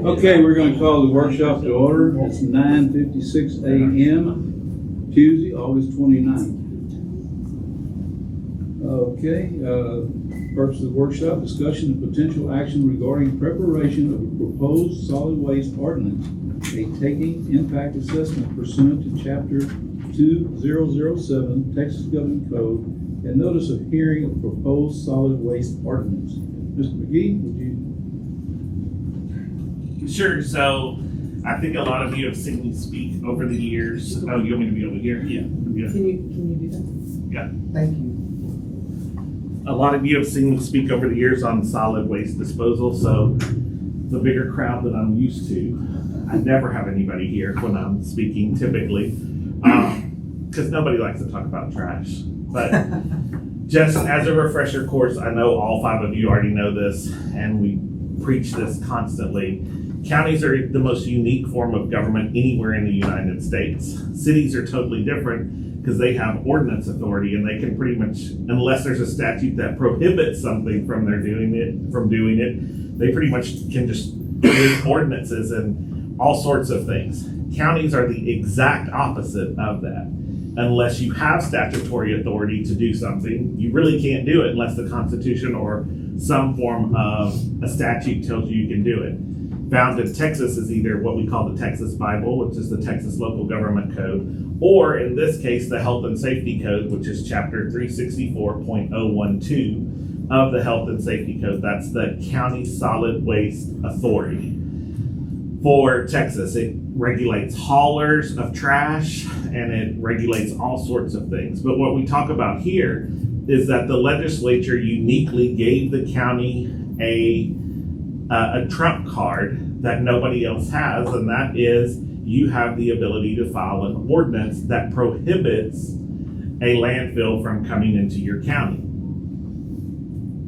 Okay, we're going to call the workshop to order. It's 9:56 a.m., Tuesday, August 29th. Okay, purpose of the workshop, discussion of potential action regarding preparation of a proposed solid waste ordinance, a taking impact assessment pursuant to Chapter 2007 Texas Government Code, and notice of hearing of proposed solid waste ordinance. Mr. McGee, would you? Sure. So I think a lot of you have seen me speak over the years. Oh, you want me to be over here? Yeah. Can you do that? Yeah. Thank you. A lot of you have seen me speak over the years on solid waste disposal. So the bigger crowd that I'm used to, I never have anybody here when I'm speaking typically, because nobody likes to talk about trash. But just as a refresher course, I know all 5 of you already know this, and we preach this constantly. Counties are the most unique form of government anywhere in the United States. Cities are totally different because they have ordinance authority, and they can pretty much, unless there's a statute that prohibits something from doing it, they pretty much can just create ordinances and all sorts of things. Counties are the exact opposite of that. Unless you have statutory authority to do something, you really can't do it unless the Constitution or some form of a statute tells you can do it. Found in Texas is either what we call the Texas Bible, which is the Texas Local Government Code, or in this case, the Health and Safety Code, which is Chapter 364.012 of the Health and Safety Code. That's the County Solid Waste Authority. For Texas, it regulates haulers of trash, and it regulates all sorts of things. But what we talk about here is that the legislature uniquely gave the county a trump card that nobody else has, and that is you have the ability to file an ordinance that prohibits a landfill from coming into your county.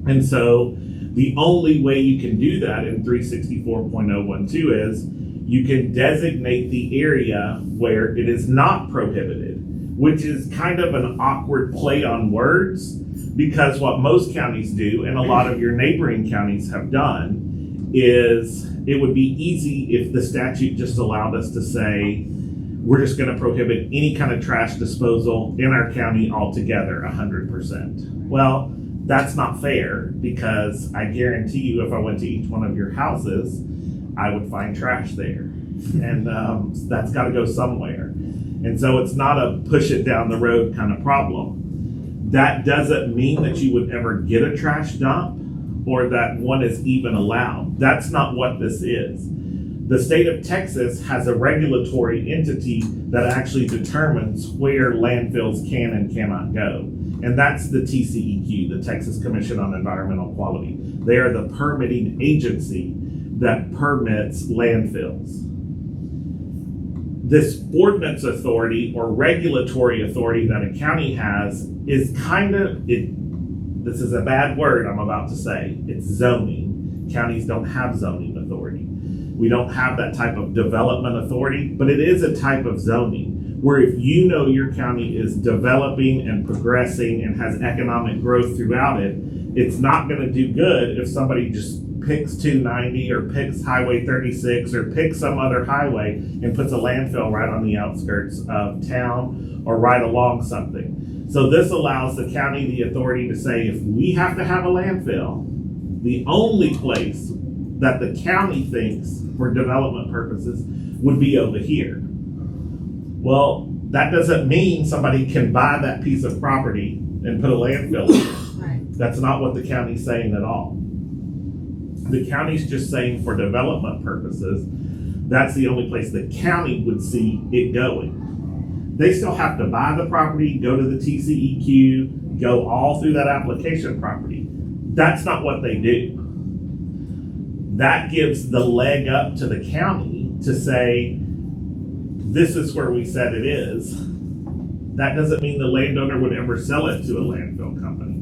And so the only way you can do that in 364.012 is you can designate the area where it is not prohibited, which is kind of an awkward play on words, because what most counties do, and a lot of your neighboring counties have done, is it would be easy if the statute just allowed us to say, we're just going to prohibit any kind of trash disposal in our county altogether 100%. Well, that's not fair, because I guarantee you if I went to each one of your houses, I would find trash there. And that's got to go somewhere. And so it's not a push it down the road kind of problem. That doesn't mean that you would ever get a trash dump or that one is even allowed. That's not what this is. The state of Texas has a regulatory entity that actually determines where landfills can and cannot go. And that's the TCEQ, the Texas Commission on Environmental Quality. They are the permitting agency that permits landfills. This ordinance authority or regulatory authority that a county has is this is a bad word I'm about to say. It's zoning. Counties don't have zoning authority. We don't have that type of development authority, but it is a type of zoning where if you know your county is developing and progressing and has economic growth throughout it, it's not going to do good if somebody just picks 290 or picks Highway 36 or picks some other highway and puts a landfill right on the outskirts of town or right along something. So this allows the county the authority to say, if we have to have a landfill, the only place that the county thinks for development purposes would be over here. Well, that doesn't mean somebody can buy that piece of property and put a landfill in. Right. That's not what the county's saying at all. The county's just saying for development purposes, that's the only place the county would see it going. They still have to buy the property, go to the TCEQ, go all through that application property. That's not what they do. That gives the leg up to the county to say, this is where we said it is. That doesn't mean the landowner would ever sell it to a landfill company.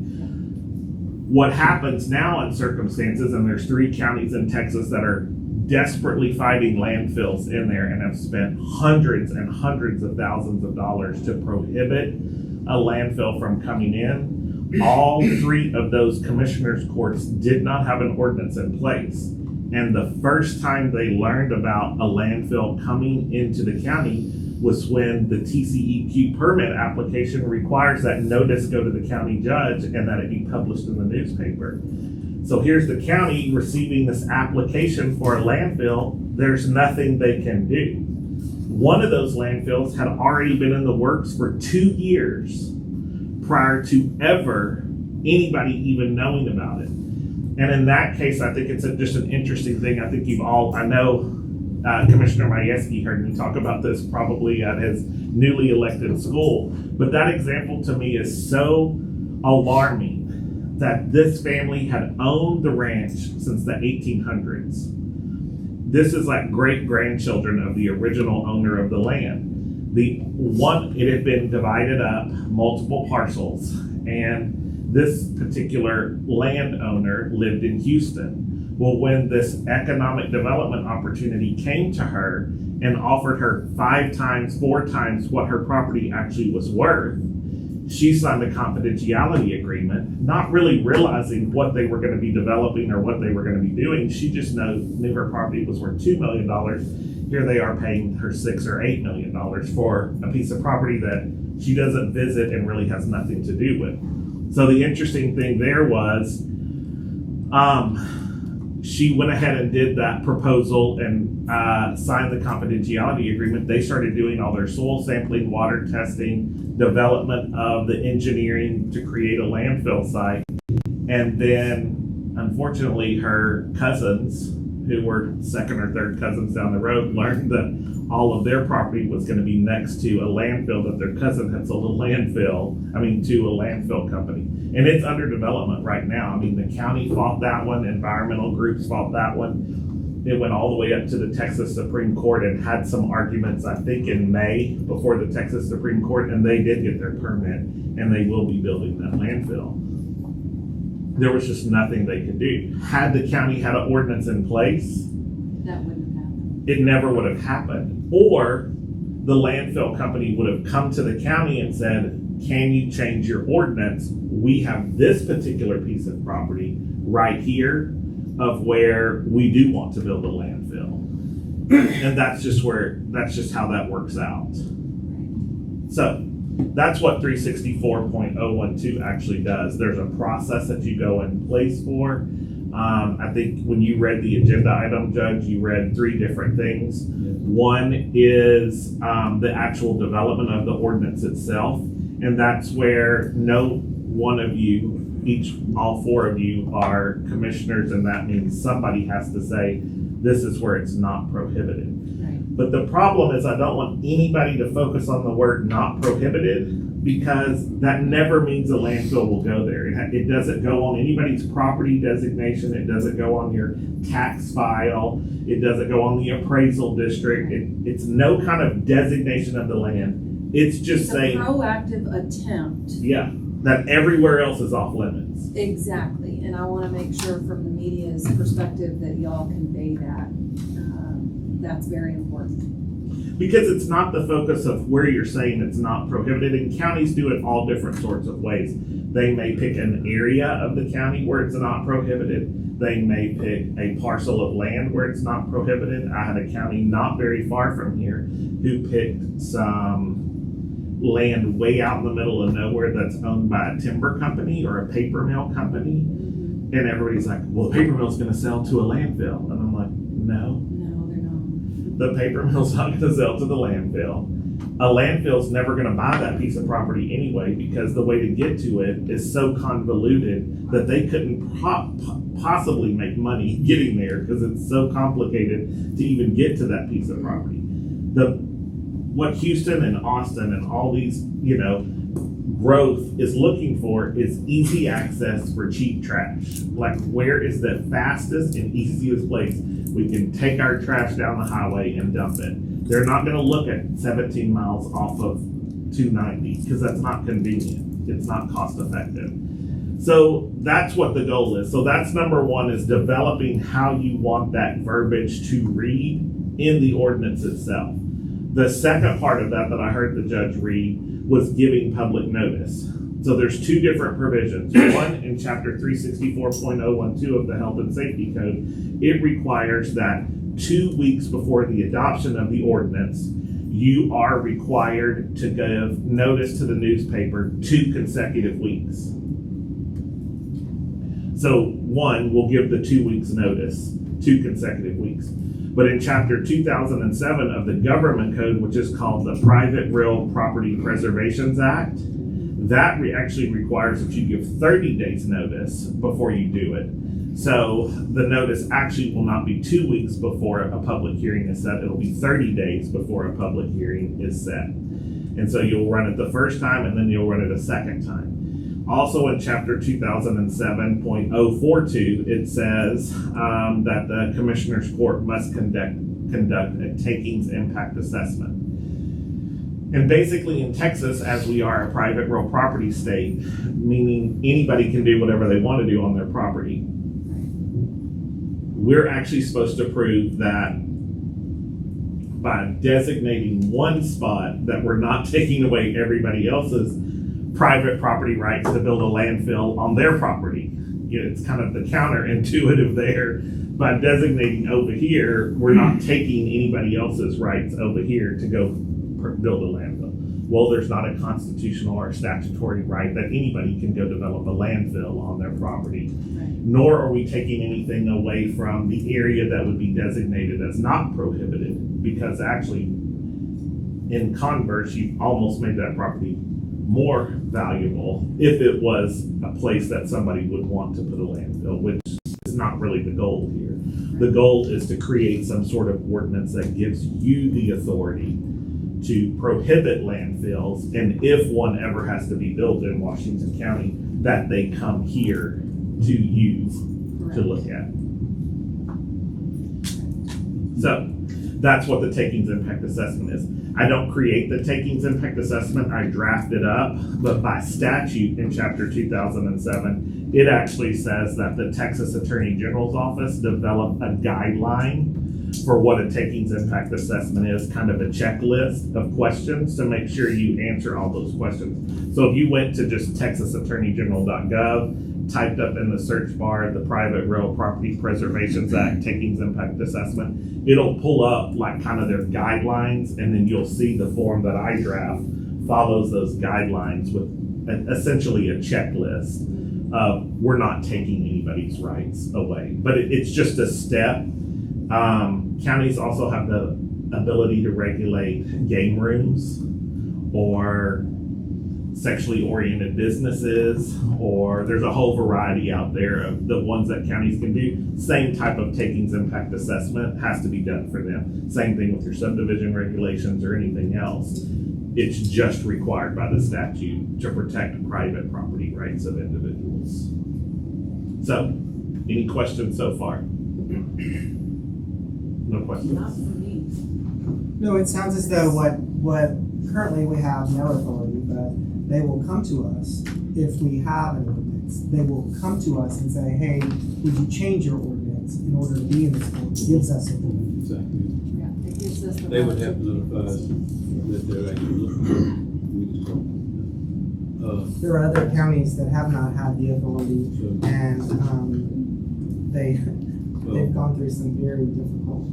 What happens now in circumstances, and there's 3 counties in Texas that are desperately fighting landfills in there and have spent hundreds and hundreds of thousands of dollars to prohibit a landfill from coming in. All 3 of those commissioners' courts did not have an ordinance in place. And the first time they learned about a landfill coming into the county was when the TCEQ permit application requires that notice go to the county judge and that it be published in the newspaper. So here's the county receiving this application for a landfill. There's nothing they can do. One of those landfills had already been in the works for 2 years prior to ever anybody even knowing about it. And in that case, I think it's just an interesting thing. I think I know Commissioner Majewski heard me talk about this probably at his newly elected school. But that example to me is so alarming that this family had owned the ranch since the 1800s. This is like great-grandchildren of the original owner of the land. It had been divided up, multiple parcels, and this particular landowner lived in Houston. Well, when this economic development opportunity came to her and offered her 4 times what her property actually was worth, she signed a confidentiality agreement, not really realizing what they were going to be developing or what they were going to be doing. She just knew her property was worth $2 million. Here they are paying her $6 or $8 million for a piece of property that she doesn't visit and really has nothing to do with. So the interesting thing there was, she went ahead and did that proposal and signed the confidentiality agreement. They started doing all their soil sampling, water testing, development of the engineering to create a landfill site. And then, unfortunately, her cousins, who were second or third cousins down the road, learned that all of their property was going to be next to a landfill that their cousin had sold to a landfill company. And it's under development right now. I mean, the county fought that one, environmental groups fought that one. It went all the way up to the Texas Supreme Court and had some arguments, I think, in May before the Texas Supreme Court, and they did get their permit, and they will be building that landfill. There was just nothing they could do. Had the county had an ordinance in place, That wouldn't have happened. it never would have happened. Or the landfill company would have come to the county and said, can you change your ordinance? We have this particular piece of property right here of where we do want to build a landfill. And that's just how that works out. So that's what 364.012 actually does. There's a process that you go in place for. I think when you read the agenda item, Judge, you read 3 different things. One is the actual development of the ordinance itself. And that's where no one of you, all 4 of you are commissioners, and that means somebody has to say, this is where it's not prohibited. Right. But the problem is I don't want anybody to focus on the word not prohibited, because that never means a landfill will go there. It doesn't go on anybody's property designation. It doesn't go on your tax file. It doesn't go on the appraisal district. It's no kind of designation of the land. It's just It's a saying, proactive attempt. yeah, that everywhere else is off limits. Exactly, and I want to make sure from the media's perspective that y'all convey that. That's very important. Because it's not the focus of where you're saying it's not prohibited, and counties do it all different sorts of ways. They may pick an area of the county where it's not prohibited. They may pick a parcel of land where it's not prohibited. I had a county not very far from here who picked some land way out in the middle of nowhere that's owned by a timber company or a paper mill company. And everybody's like, well, the paper mill's going to sell to a landfill. And I'm like, no. No, they're not. The paper mill's not going to sell to the landfill. A landfill's never going to buy that piece of property anyway, because the way to get to it is so convoluted that they couldn't possibly make money getting there, because it's so complicated to even get to that piece of property. What Houston and Austin and all these, growth is looking for is easy access for cheap trash. Like, where is the fastest and easiest place we can take our trash down the highway and dump it? They're not going to look at 17 miles off of 290, because that's not convenient. It's not cost effective. So that's what the goal is. So that's number 1, is developing how you want that verbiage to read in the ordinance itself. The second part of that I heard the judge read was giving public notice. So there's two different provisions. One, in chapter 364.012 of the Health and Safety Code, it requires that 2 weeks before the adoption of the ordinance, you are required to give notice to the newspaper 2 consecutive weeks. So one, will give the 2 weeks notice, 2 consecutive weeks. But in chapter 2007 of the Government Code, which is called the Private Real Property Preservations Act, that actually requires that you give 30 days notice before you do it. So the notice actually will not be 2 weeks before a public hearing is set. It'll be 30 days before a public hearing is set. And so you'll run it the first time and then you'll run it a second time. Also in chapter 2007.042, it says that the Commissioner's Court must conduct a takings impact assessment. And basically in Texas, as we are a private real property state, meaning anybody can do whatever they want to do on their property, we're actually supposed to prove that by designating one spot that we're not taking away everybody else's private property rights to build a landfill on their property. You know, it's kind of the counterintuitive there. By designating over here, we're not taking anybody else's rights over here to go build a landfill. Well, there's not a constitutional or statutory right that anybody can go develop a landfill on their property. Nor are we taking anything away from the area that would be designated as not prohibited, because actually, in converse, you've almost made that property more valuable if it was a place that somebody would want to put a landfill, which is not really the goal here. The goal is to create some sort of ordinance that gives you the authority to prohibit landfills, and if one ever has to be built in Washington County, that they come here to use to look at. So that's what the takings impact assessment is. I don't create the takings impact assessment, I draft it up, but by statute in chapter 2007, it actually says that the Texas Attorney General's office developed a guideline for what a takings impact assessment is, kind of a checklist of questions to make sure you answer all those questions. So if you went to just texasattorneygeneral.gov, typed up in the search bar the Private Real Property Preservations Act takings impact assessment, it'll pull up like kind of their guidelines, and then you'll see the form that I draft follows those guidelines with essentially a checklist of we're not taking anybody's rights away. But it's just a step. Counties also have the ability to regulate game rooms or sexually oriented businesses, or there's a whole variety out there of the ones that counties can do. Same type of takings impact assessment has to be done for them. Same thing with your subdivision regulations or anything else. It's just required by the statute to protect private property rights of individuals. So, any questions so far? No questions? Not for me. No, it sounds as though what currently we have no authority, but they will come to us if we have an ordinance. They will come to us and say, hey, would you change your ordinance in order to be in this court? It gives us authority. Exactly. Yeah, it gives us the. They would have to notify us that they're actually looking for it. We just don't. There are other counties that have not had the authority, and they've gone through some very difficult.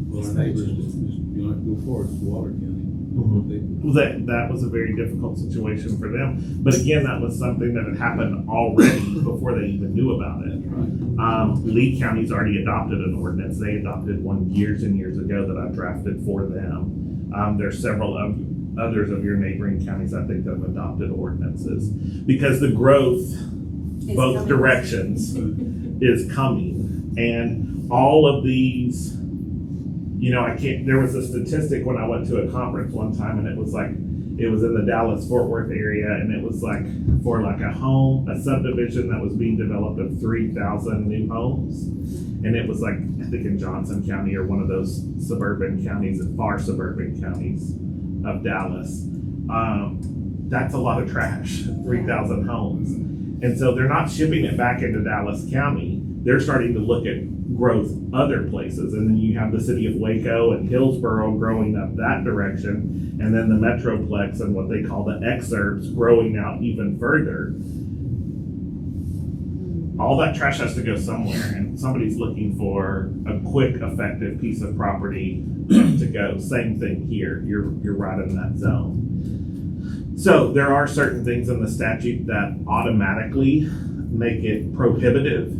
Well, our neighbors, you don't have to go forward, it's Water County. Well, that was a very difficult situation for them. But again, that was something that had happened already before they even knew about it. Lee County's already adopted an ordinance. They adopted one years and years ago that I drafted for them. There's several others of your neighboring counties, I think, that have adopted ordinances. Because the growth, both directions, is coming. And all of these, there was a statistic when I went to a conference one time, and it was in the Dallas-Fort Worth area, and it was like for like a subdivision that was being developed of 3,000 new homes. And it was like, I think in Johnson County or one of those suburban counties, far suburban counties of Dallas. That's a lot of trash, 3,000 homes. And so they're not shipping it back into Dallas County. They're starting to look at growth other places. And then you have the city of Waco and Hillsborough growing up that direction, and then the Metroplex and what they call the exurbs growing out even further. All that trash has to go somewhere, and somebody's looking for a quick, effective piece of property to go. Same thing here. You're right in that zone. So there are certain things in the statute that automatically make it prohibitive.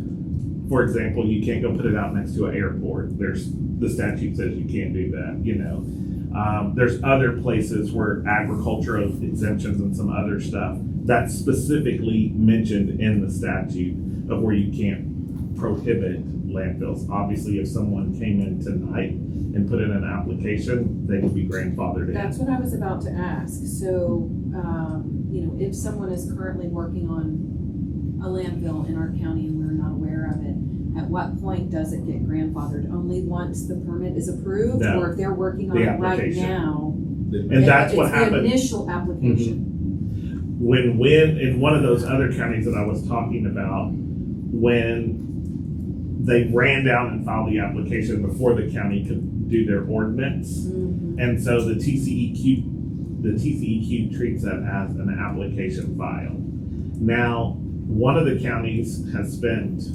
For example, you can't go put it out next to an airport. The statute says you can't do that, you know. There's other places where agricultural exemptions and some other stuff that's specifically mentioned in the statute of where you can't prohibit landfills. Obviously, if someone came in tonight and put in an application, they would be grandfathered in. That's what I was about to ask. So, you know, if someone is currently working on a landfill in our county and we're not aware of it, at what point does it get grandfathered? Only once the permit is approved? No. Or if they're working on The it right application. now? And that's what It's the happened. initial application. When in one of those other counties that I was talking about, when they ran down and filed the application before the county could do their ordinance. Mhm. And so the TCEQ treats that as an application file. Now, one of the counties has spent,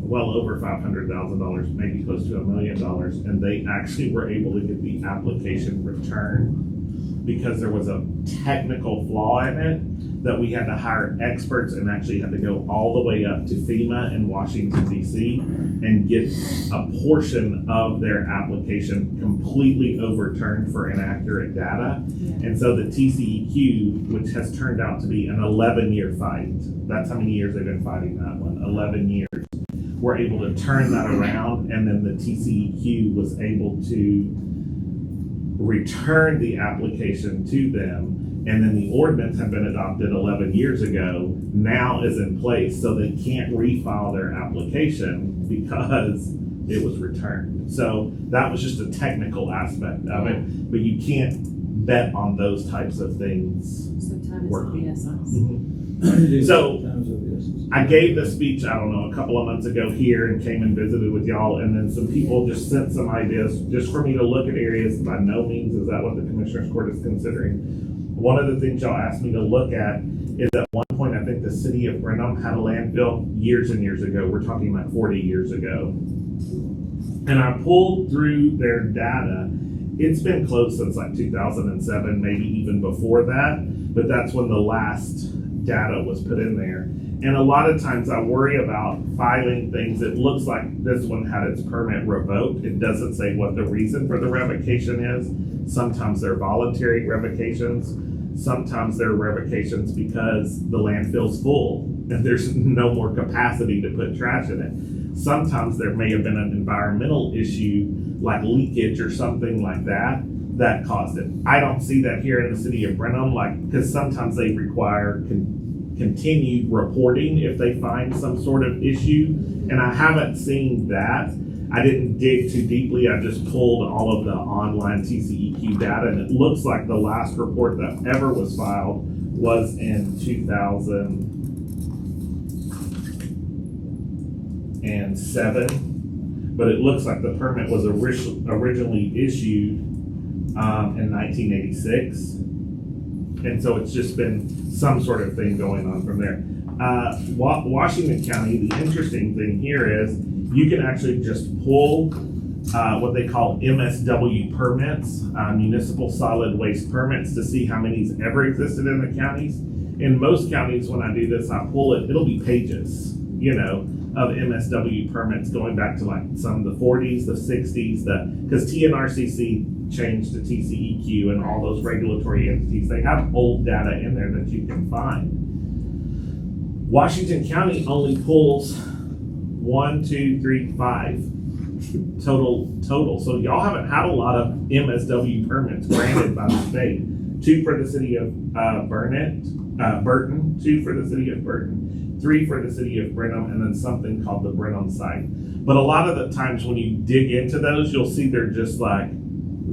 well over $500,000, maybe close to $1 million, and they actually were able to get the application returned because there was a technical flaw in it that we had to hire experts and actually had to go all the way up to FEMA in Washington, D.C. and get a portion of their application completely overturned for inaccurate data. Yeah. And so the TCEQ, which has turned out to be an 11-year fight, that's how many years they've been fighting that one, 11 years, were able to turn that around, and then the TCEQ was able to return the application to them. And then the ordinance had been adopted 11 years ago, now is in place, so they can't refile their application because it was returned. So that was just a technical aspect of it, but you can't bet on those types of things. So time is of Working. the essence. So- Times of the essence. I gave the speech, I don't know, a couple of months ago here and came and visited with y'all, and then some people just sent some ideas just for me to look at areas. By no means is that what the Commissioners Court is considering. One of the things y'all asked me to look at is at one point, I think the city of Brenham had a landfill years and years ago. We're talking like 40 years ago. And I pulled through their data. It's been closed since like 2007, maybe even before that, but that's when the last data was put in there. And a lot of times I worry about filing things. It looks like this one had its permit revoked. It doesn't say what the reason for the revocation is. Sometimes they're voluntary revocations. Sometimes they're revocations because the landfill's full and there's no more capacity to put trash in it. Sometimes there may have been an environmental issue like leakage or something like that that caused it. I don't see that here in the city of Brenham, because sometimes they require continued reporting if they find some sort of issue, and I haven't seen that. I didn't dig too deeply. I just pulled all of the online TCEQ data, and it looks like the last report that ever was filed was in 2007, but it looks like the permit was originally issued in 1986. And so it's just been some sort of thing going on from there. Washington County, the interesting thing here is you can actually just pull what they call MSW permits, municipal solid waste permits, to see how many's ever existed in the counties. In most counties, when I do this, I pull it, it'll be pages, of MSW permits going back to like some of the 40s, the 60s, because TNRCC changed to TCEQ and all those regulatory entities. They have old data in there that you can find. Washington County only pulls 1, 2, 3, 5 total. So y'all haven't had a lot of MSW permits granted by the state. 2 for the city of Burton, 2 for the city of Burton, 3 for the city of Brenham, and then something called the Brenham site. But a lot of the times when you dig into those, you'll see they're just like,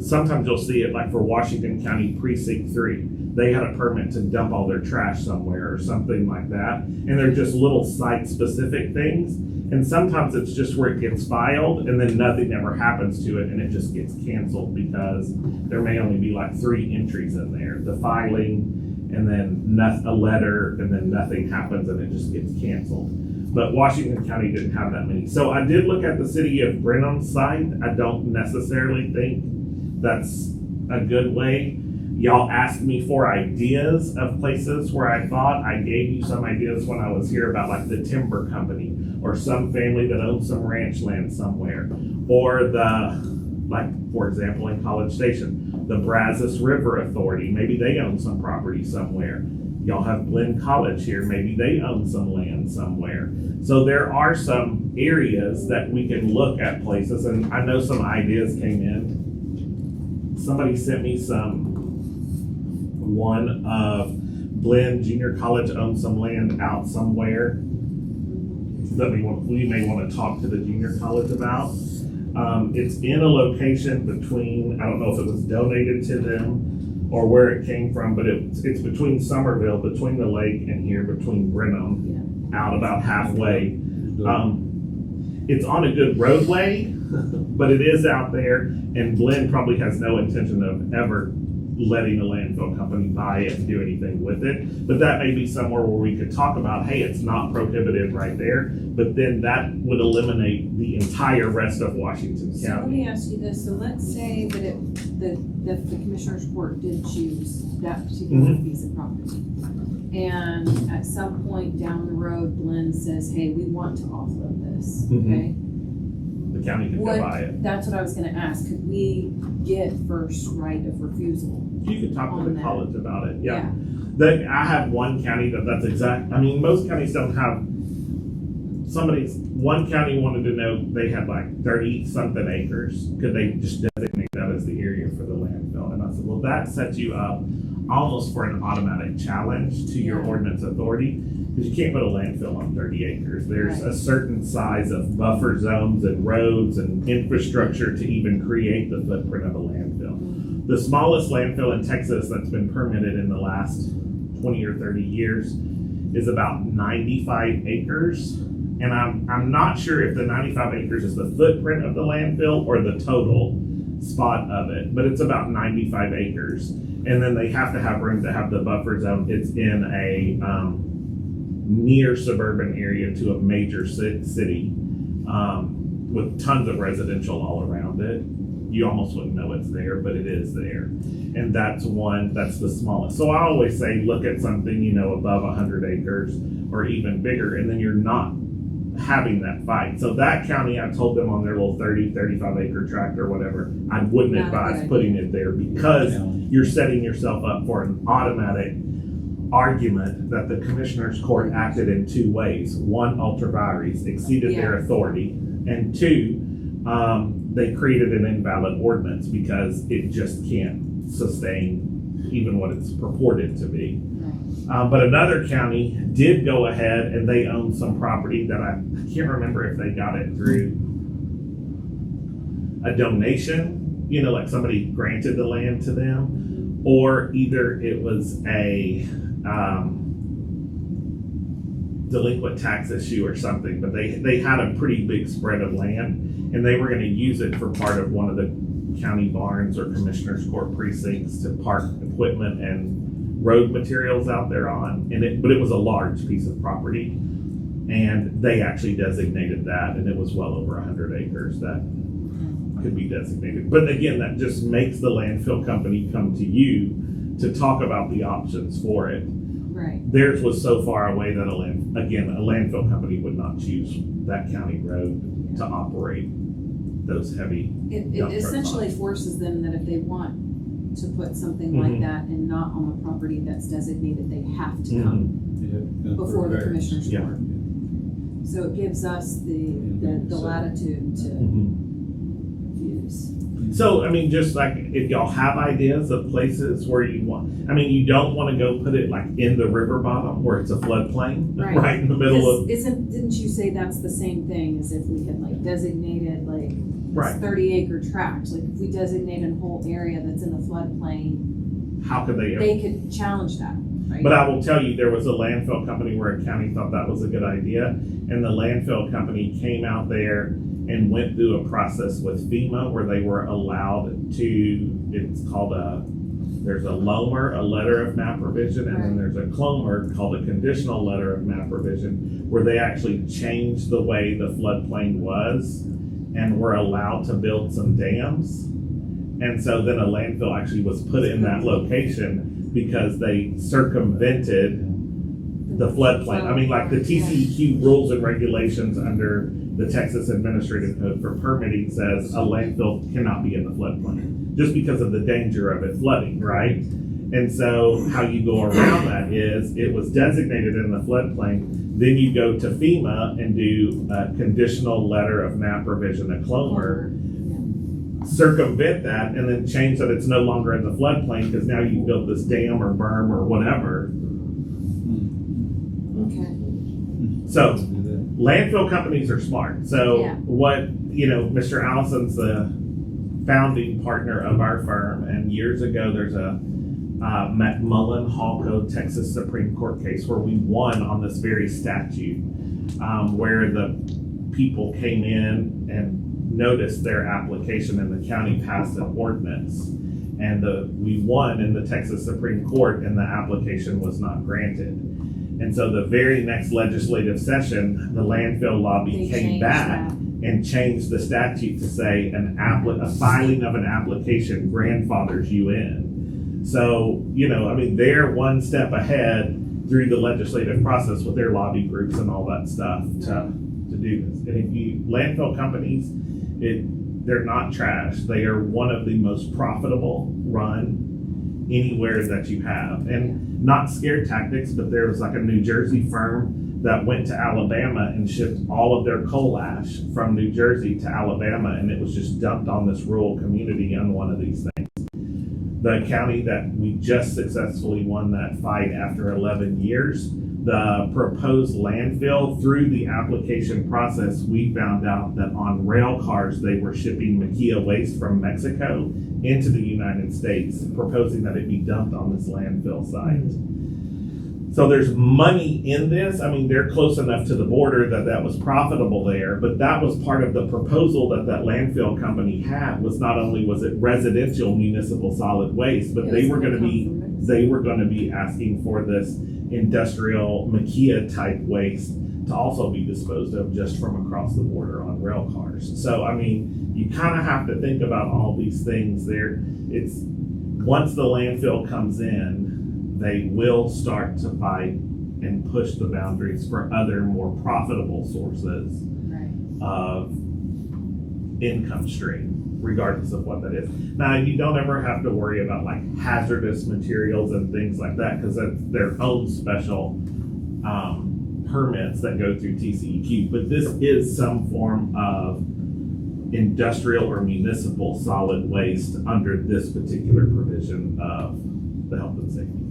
sometimes you'll see it like for Washington County Precinct 3. They had a permit to dump all their trash somewhere or something like that. And they're just little site-specific things. And sometimes it's just where it gets filed and then nothing ever happens to it and it just gets canceled because there may only be like 3 entries in there. The filing and then a letter and then nothing happens and it just gets canceled. But Washington County didn't have that many. So I did look at the city of Brenham's site. I don't necessarily think that's a good way. Y'all asked me for ideas of places where I thought. I gave you some ideas when I was here about like the timber company or some family that owns some ranch land somewhere, or for example, in College Station, the Brazos River Authority, maybe they own some property somewhere. Y'all have Glenn College here, maybe they own some land somewhere. So there are some areas that we can look at places, and I know some ideas came in. Somebody sent me one of Glenn Junior College owns some land out somewhere that we may want to talk to the junior college about. It's in a location between, I don't know if it was donated to them or where it came from, but it's between Somerville, between the lake and here, between Brenham, out about halfway. It's on a good roadway, but it is out there, and Glenn probably has no intention of ever letting a landfill company buy it and do anything with it. But that may be somewhere where we could talk about, hey, it's not prohibited right there, but then that would eliminate the entire rest of Washington So let County. me ask you this, so let's say that the Commissioner's Court did choose that particular piece of property. And at some point down the road, Glenn says, hey, we want to offload this, okay? The county could go buy it. That's what I was gonna ask, could we get first right of refusal? You could talk to On the that. college about it, yeah. I have one county that's exact, I mean, most counties don't have, one county wanted to know, they had like 30 something acres. Could they just designate that as the area for the landfill? And I said, well, that sets you up almost for an automatic challenge to your Yeah. ordinance authority, because you can't put a landfill on 30 acres. There's Right. a certain size of buffer zones and roads and infrastructure to even create the footprint of a landfill. The smallest landfill in Texas that's been permitted in the last 20 or 30 years is about 95 acres. And I'm not sure if the 95 acres is the footprint of the landfill or the total spot of it, but it's about 95 acres. And then they have to have room to have the buffer zone. It's in a near suburban area to a major city with tons of residential all around it. You almost wouldn't know it's there, but it is there. And that's the smallest. So I always say, look at something, above 100 acres or even bigger, and then you're not having that fight. So that county, I told them on their little 35 acre tract or whatever, I wouldn't Not advise good. putting it there because you're setting yourself up for an automatic argument that the Commissioner's Court acted in 2 ways. One, ultra vires exceeded their authority, and 2, they created an invalid ordinance because it just can't sustain even what it's purported to be. But another county did go ahead and they owned some property that I can't remember if they got it through a donation, like somebody granted the land to them, or either it was a delinquent tax issue or something, but they had a pretty big spread of land and they were going to use it for part of one of the county barns or Commissioner's Court precincts to park equipment and road materials out there on, but it was a large piece of property, and they actually designated that, and it was well over 100 acres that could be designated. But again, that just makes the landfill company come to you to talk about the options for it. Right. Theirs was so far away that a landfill company would not choose that county road to operate those heavy. It dump trucks essentially on. forces them that if they want to put something like that and not on the property that's designated, they have to come before the Commissioner's Yeah. Court. So it gives us the latitude to use. So, I mean, just like if y'all have ideas of places where you don't want to go put it like in the river bottom where it's a floodplain, right in the middle of. Didn't you say that's the same thing as if we had like designated like Right. 30 acre tract? Like if we designate a whole area that's in the floodplain, How could they? they could challenge that, right? But I will tell you, there was a landfill company where a county thought that was a good idea, and the landfill company came out there and went through a process with FEMA where they were allowed to, it's called there's a LOMR, a letter of map revision, and then there's a CLOMR called a conditional letter of map revision, where they actually changed the way the floodplain was and were allowed to build some dams. And so then a landfill actually was put in that location because they circumvented the floodplain. I mean, like the TCEQ rules and regulations under the Texas Administrative Code for permitting says a landfill cannot be in the floodplain just because of the danger of it flooding, right? And so how you go around that is it was designated in the floodplain. Then you go to FEMA and do a conditional letter of map revision, a CLOMR, circumvent that, and then change that it's no longer in the floodplain because now you built this dam or berm or whatever. Okay. So landfill companies are smart. So Yeah. what, Mr. Allison's the founding partner of our firm, and years ago there's a McMullen-Halco Texas Supreme Court case where we won on this very statute, where the people came in and noticed their application and the county passed an ordinance, and we won in the Texas Supreme Court, and the application was not granted. And so the very next legislative session, the landfill lobby They came changed back that. and changed the statute to say a filing of an application grandfathers you in. So, they're one step ahead through the legislative process with their lobby groups and all that stuff to do this. And if landfill companies, they're not trash. They are one of the most profitable run anywhere that you have. And not scare tactics, but there was like a New Jersey firm that went to Alabama and shipped all of their coal ash from New Jersey to Alabama, and it was just dumped on this rural community on one of these things. The county that we just successfully won that fight after 11 years, the proposed landfill, through the application process, we found out that on rail cars, they were shipping Maquia waste from Mexico into the United States, proposing that it be dumped on this landfill site. So there's money in this. I mean, they're close enough to the border that was profitable there, but that was part of the proposal that landfill company had. Was not only was it residential municipal solid waste, but they were going to be asking for this industrial Maquia type waste to also be disposed of just from across the border on rail cars. So, I mean, you kind of have to think about all these things there. It's once the landfill comes in, they will start to fight and push the boundaries for other more profitable sources of income stream, regardless of what that is. Now, you don't ever have to worry about like hazardous materials and things like that, because that's their own special permits that go through TCEQ. But this is some form of industrial or municipal solid waste under this particular provision of the health and safety code.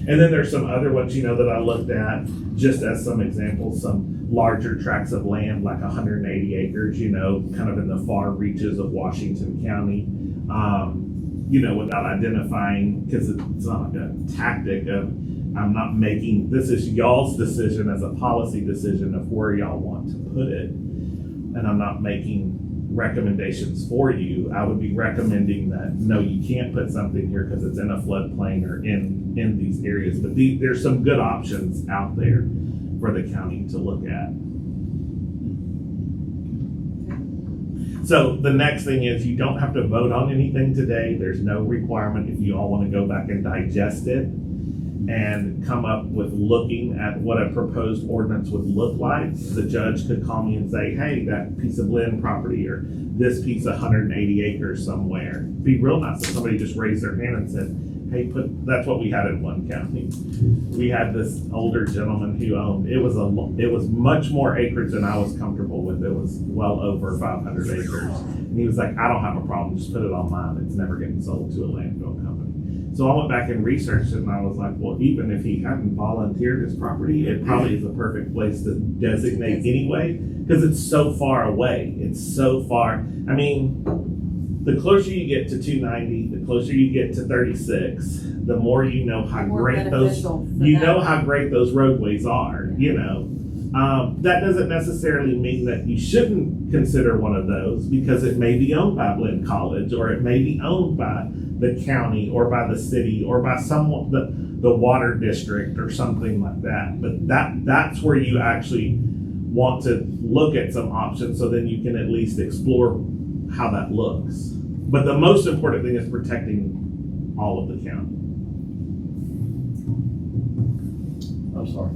And then there's some other ones, that I looked at just as some examples, some larger tracts of land, like 180 acres, kind of in the far reaches of Washington County, without identifying, because it's not like a tactic of, I'm not making, this is y'all's decision as a policy decision of where y'all want to put it. And I'm not making recommendations for you. I would be recommending that, no, you can't put something here because it's in a floodplain or in these areas. But there's some good options out there for the county to look at. So the next thing is, you don't have to vote on anything today. There's no requirement if you all want to go back and digest it and come up with looking at what a proposed ordinance would look like. The judge could call me and say, hey, that piece of land property or this piece of 180 acres somewhere. It'd be real nice if somebody just raised their hand and said, hey, that's what we had in one county. We had this older gentleman who owned, it was much more acreage than I was comfortable with. It was well over 500 acres. And he was like, I don't have a problem, just put it on mine. It's never getting sold to a landfill company. So I went back and researched it, and I was like, well, even if he hadn't volunteered his property, it probably is a perfect place to designate anyway, because it's so far away. It's so far. I mean, the closer you get to 290, the closer you get to 36, the more you know how More great those, beneficial for you them. know how great those roadways are, you know. That doesn't necessarily mean that you shouldn't consider one of those, because it may be owned by Blinn College, or it may be owned by the county, or by the city, or by someone, the water district, or something like that. But that's where you actually want to look at some options, so then you can at least explore how that looks. But the most important thing is protecting all of the county. I'm sorry,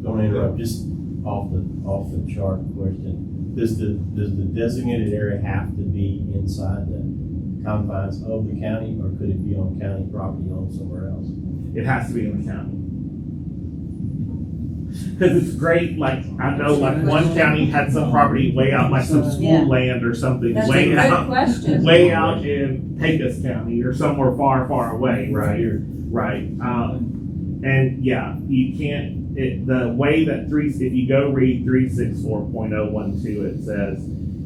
don't interrupt, just off the chart question. Does the designated area have to be inside the confines of the county, or could it be on county property owned somewhere else? It has to be in the county. Because it's great, like, I know, like, one county had some property way out, like some school Yeah. land or something, That's a way good out, question. way out in Pecos County, or somewhere far, far away, right? Right. And yeah, you can't, the way that if you go read 364.012, it says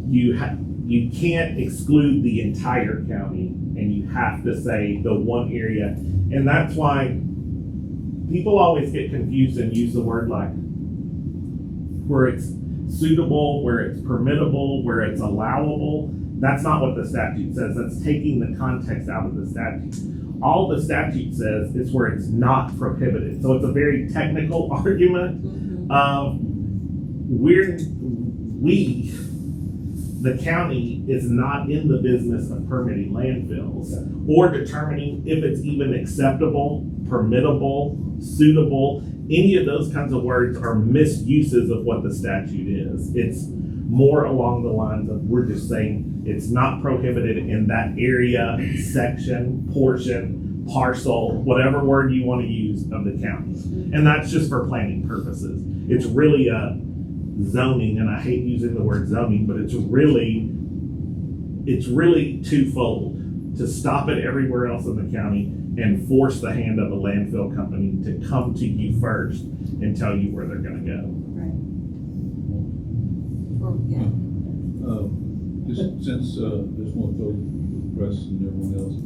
you can't exclude the entire county, and you have to say the one area. And that's why people always get confused and use the word like where it's suitable, where it's permittable, where it's allowable. That's not what the statute says. That's taking the context out of the statute. All the statute says is where it's not prohibited. So it's a very technical argument of the county is not in the business of permitting landfills or determining if it's even acceptable, permittable, suitable. Any of those kinds of words are misuses of what the statute is. It's more along the lines of, we're just saying it's not prohibited in that area, section, portion, parcel, whatever word you want to use of the county. And that's just for planning purposes. It's really a zoning, and I hate using the word zoning, but it's really twofold: to stop it everywhere else in the county and force the hand of a landfill company to come to you first and tell you where they're going to go. Right. Or, yeah. Just since, just want to throw the press and everyone else,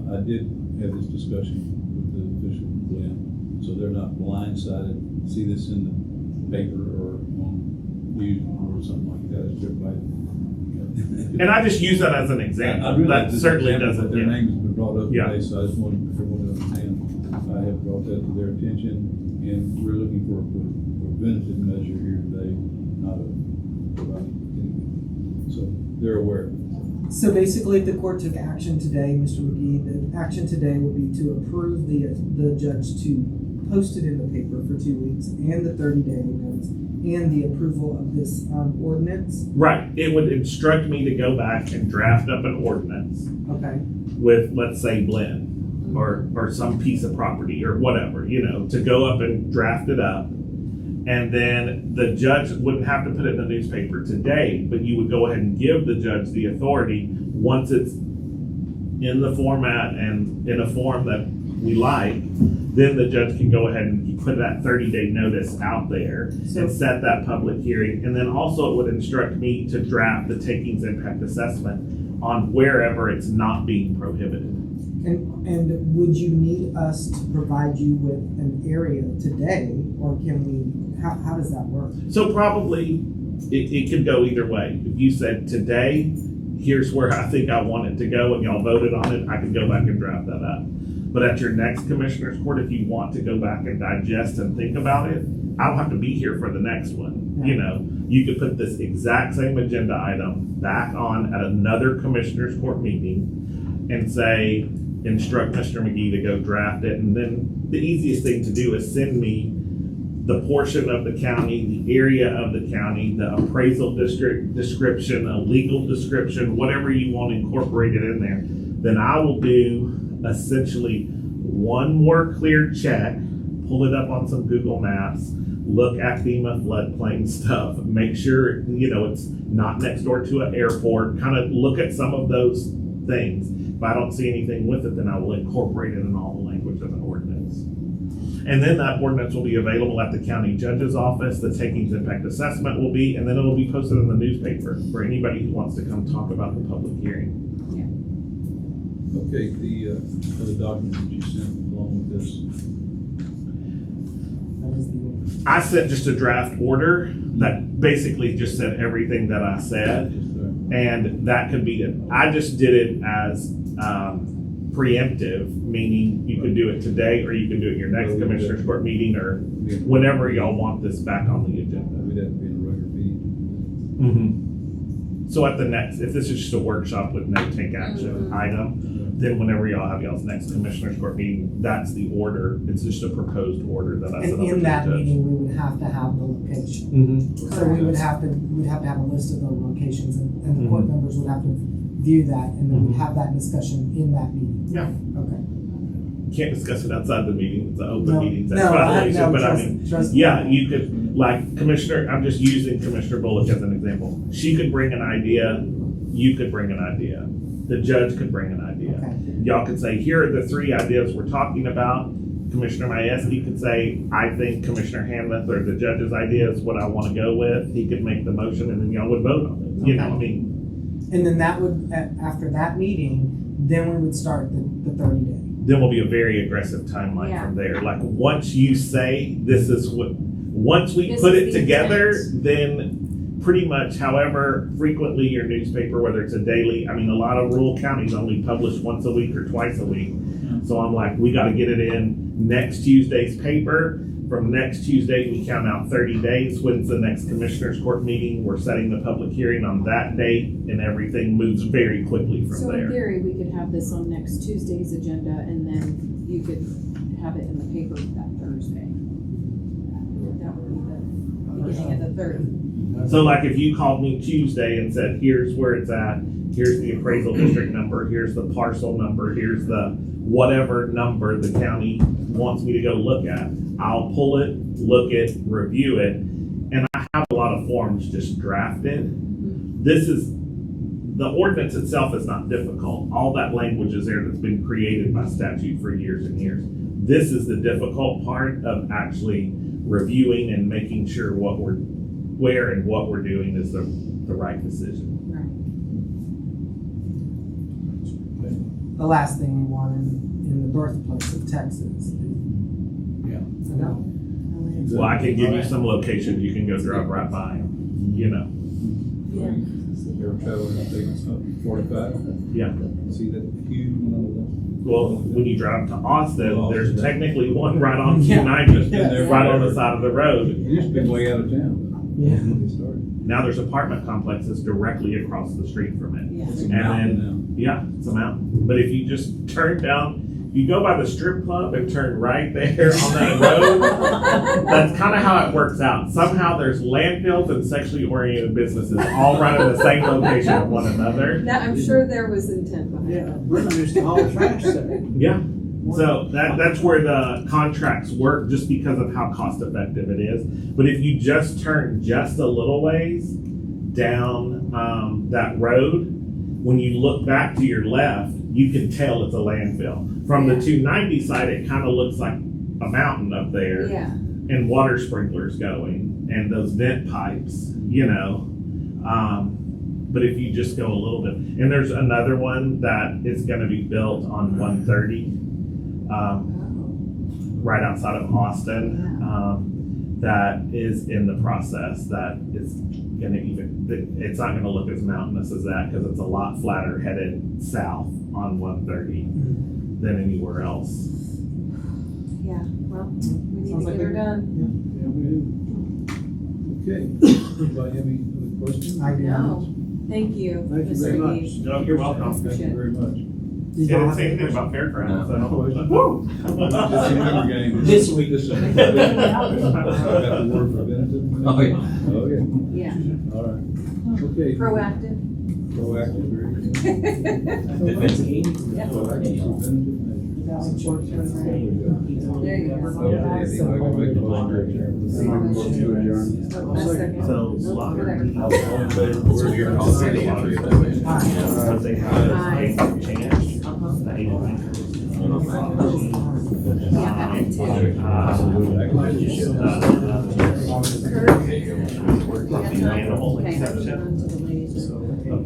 I did have this discussion with the official Glenn, so they're not blindsided, see this in the paper or on news or something like that, as everybody. And I just use that as an example. I realize That this certainly example, doesn't. but their Yeah. name has been brought up Yeah. today, so I just wanted everyone to understand. I have brought that to their attention, and we're looking for a preventative measure here today, not a providing. So they're aware. So basically, if the court took action today, Mr. McGee, the action today would be to approve the judge to post it in the paper for 2 weeks, and the 30-day notice, and the approval of this ordinance. Right. It would instruct me to go back and draft up an ordinance Okay. with, let's say, Blinn or some piece of property or whatever, to go up and draft it up. And then the judge wouldn't have to put it in the newspaper today, but you would go ahead and give the judge the authority, once it's in the format and in a form that we like, then the judge can go ahead and put that 30-day notice out there So- and set that public hearing. And then also it would instruct me to draft the takings impact assessment on wherever it's not being prohibited. And would you need us to provide you with an area today, or can we, how does that work? So probably it could go either way. If you said today, here's where I think I want it to go, and y'all voted on it, I could go back and draft that up. But at your next commissioner's court, if you want to go back and digest and think about it, I don't have to be here for the next one. You could put this exact same agenda item back on at another commissioner's court meeting and say, instruct Mr. McGee to go draft it. And then the easiest thing to do is send me the portion of the county, the area of the county, the appraisal district description, a legal description, whatever you want incorporated in there. Then I will do essentially one more clear check, pull it up on some Google Maps, look at FEMA floodplain stuff, make sure, it's not next door to an airport, kind of look at some of those things. If I don't see anything with it, then I will incorporate it in all the language of an ordinance. And then that ordinance will be available at the county judge's office, the takings impact assessment will be, and then it'll be posted in the newspaper for anybody who wants to come talk about the public hearing. Okay, the other document that you sent along with this. That is the I sent just a draft order that basically just said everything that I said, and that could be it. I just did it as preemptive, meaning you could do it today, or you can do it your next commissioners court meeting, or whenever y'all want this back on the agenda. We'd have to be in a regular meeting. So at the next, if this is just a workshop with no take action item, then whenever y'all have y'all's next commissioners court meeting, that's the order. It's just a proposed order that I sent And over to in the that judge. meeting, we would have to have the location. Mhm. So we'd have to have a list of the locations, and the court members would have to view that, and then we'd have that discussion in that meeting. Yeah. Okay. Can't discuss it outside the meeting. It's an open No, meeting. no, That's violation, no, but I trust- mean, trust me. yeah, you could, like Commissioner, I'm just using Commissioner Bullock as an example. She could bring an idea, you could bring an idea, the judge could bring an idea. Okay. Y'all could say, here are the three ideas we're talking about. Commissioner Majewski could say, I think Commissioner Hamleth or the judge's idea is what I want to go with. He could make the motion and then y'all would vote on it. You know, I mean, And then that would, after that meeting, then we would start the 30 day. then will be a very aggressive timeline Yeah. from there. Like, once you say this is what, once we This put is it the together, intent. then pretty much however frequently your newspaper, whether it's a daily, I mean, a lot of rural counties only publish once a week or twice a week. So I'm like, we gotta get it in next Tuesday's paper. From next Tuesday, we count out 30 days. When's the next commissioners court meeting? We're setting the public hearing on that date, and everything moves very quickly from So in there. theory, we could have this on next Tuesday's agenda, and then you could have it in the paper that Thursday. That would be the beginning of the third. So like if you called me Tuesday and said, here's where it's at, here's the appraisal district number, here's the parcel number, here's the whatever number the county wants me to go look at, I'll pull it, look it, review it, and I have a lot of forms just drafted. This is, the ordinance itself is not difficult. All that language is there that's been created by statute for years and years. This is the difficult part of actually reviewing and making sure where and what we're doing is the right decision. The last thing we want in the birthplace of Texas. Yeah. No? Well, I can give you some locations you can go drive right by, you know. Yeah. You ever traveling up there, 45? Yeah. See that huge one Well, when you drive to Austin, Well, there's Austin. technically one right on Yeah. 290, Yeah. right on the side of the road. It used to be way out of town. Yeah. When they started. Now there's apartment complexes directly across the street from it. Yeah. It's a And mountain then, yeah, it's a mountain. But if you just turn down, you go by the strip club and turn right there on that road, that's kind of how it works out. Somehow there's landfills and sexually oriented businesses all right in the same location of one another. That, I'm sure there was intent behind Yeah, that. we're just all trash there. Yeah. So that's where the contracts work, just because of how cost effective it is. But if you just turn just a little ways down that road, when you look back to your left, you can tell it's a landfill. From the 290 side, it kind of looks like a mountain up there, Yeah. and water sprinklers going, and those vent pipes, you know. But if you just go a little bit, and there's another one that is going to be built on 130. Oh. Right outside of Austin, that is in the process, that is gonna it's not gonna look as mountainous as that, because it's a lot flatter headed south on 130 than anywhere else. Yeah, well, we need Sounds to like get her a- done. Yeah, we do. Okay. Anybody have any other questions? I do not. No, thank you, Thank you Mr. very much. Reed. No, you're welcome. Thank you very much. Did Yeah, y'all didn't have say any anything questions? about fairgrounds, so. Woo! Just remember game. This week. Got the word preventative? Oh, yeah. Oh, yeah. Yeah, All right. Okay. proactive. Proactive, very good. Defense game. Yeah. Proactive, preventative measures. There you go. Okay, anybody gonna make the motion? A second. So, lottery. All in favor? So you're all saying lottery. Because they have a chance. Yeah, I did too. Uh, Kurt, Animal exception.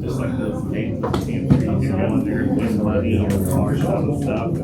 Just like those games, you can go in there and win money or cars and stuff.